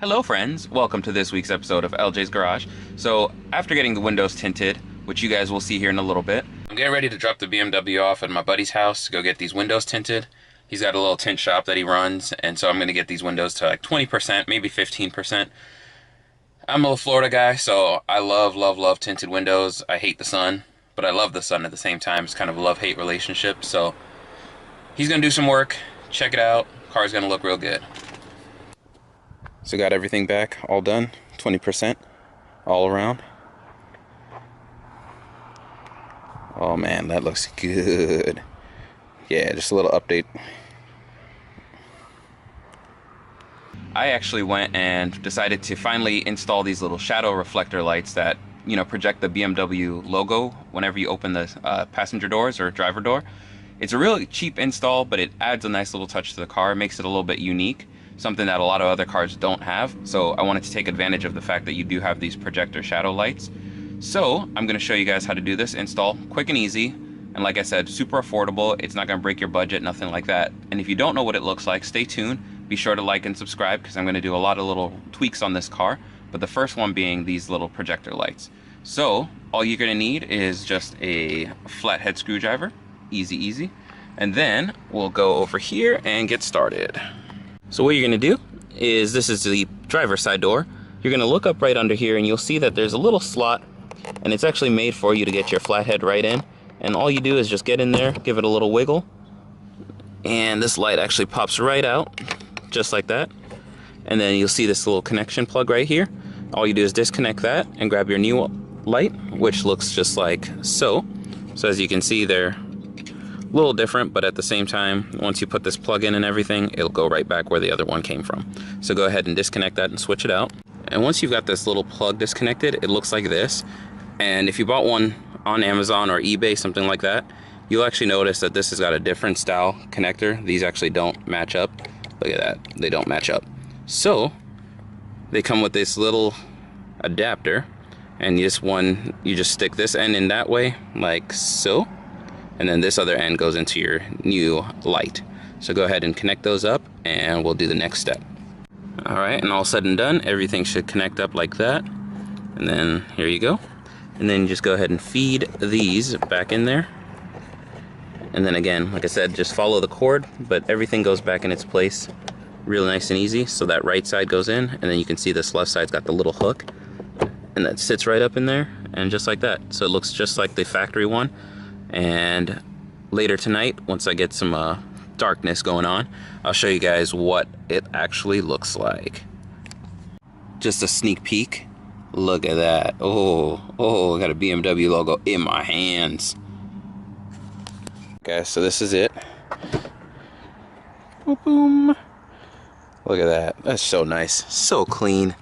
Hello friends, welcome to this week's episode of LJ's Garage. So after getting the windows tinted, which you guys will see here in a little bit, I'm getting ready to drop the BMW off at my buddy's house to go get these windows tinted. He's got a little tint shop that he runs, and so I'm going to get these windows to like 20%, maybe 15%. I'm a Florida guy, so I love tinted windows. I hate the sun, but I love the sun at the same time. It's kind of a love-hate relationship, so he's going to do some work, check it out. Car's going to look real good. So got everything back, all done, 20% all around. Oh man, that looks good. Yeah, just a little update. I actually went and decided to finally install these little shadow reflector lights that, you know, project the BMW logo whenever you open the passenger doors or driver door. It's a really cheap install, but it adds a nice little touch to the car, makes it a little bit unique. Something that a lot of other cars don't have, so I wanted to take advantage of the fact that you do have these projector shadow lights. So I'm going to show you guys how to do this install, quick and easy, and like I said, super affordable. It's not going to break your budget, nothing like that. And if you don't know what it looks like, stay tuned. Be sure to like and subscribe because I'm going to do a lot of little tweaks on this car, but the first one being these little projector lights. So all you're going to need is just a flathead screwdriver, easy, and then we'll go over here and get started. So what you're going to do is, this is the driver's side door. You're going to look up right under here and you'll see that there's a little slot, and it's actually made for you to get your flathead right in. And all you do is just get in there, give it a little wiggle, and this light actually pops right out, just like that. And then you'll see this little connection plug right here. All you do is disconnect that and grab your new light, which looks just like so. So as you can see, they're a little different, but at the same time, once you put this plug in and everything, it'll go right back where the other one came from. So go ahead and disconnect that and switch it out. And once you've got this little plug disconnected, it looks like this. And if you bought one on Amazon or eBay, something like that, you'll actually notice that this has got a different style connector. These actually don't match up. Look at that, they don't match up. So they come with this little adapter, and you just stick this end in that way, like so. And then this other end goes into your new light. So go ahead and connect those up and we'll do the next step. Alright, and all said and done, everything should connect up like that. And then here you go. And then you just go ahead and feed these back in there. And then again, like I said, just follow the cord, but everything goes back in its place real nice and easy. So that right side goes in, and then you can see this left side's got the little hook, and that sits right up in there, and just like that. So it looks just like the factory one. And later tonight, once I get some darkness going on, I'll show you guys what it actually looks like. Just a sneak peek. Look at that. Oh, I got a BMW logo in my hands. Okay, so this is it. Boom. Look at that. That's so nice. So clean.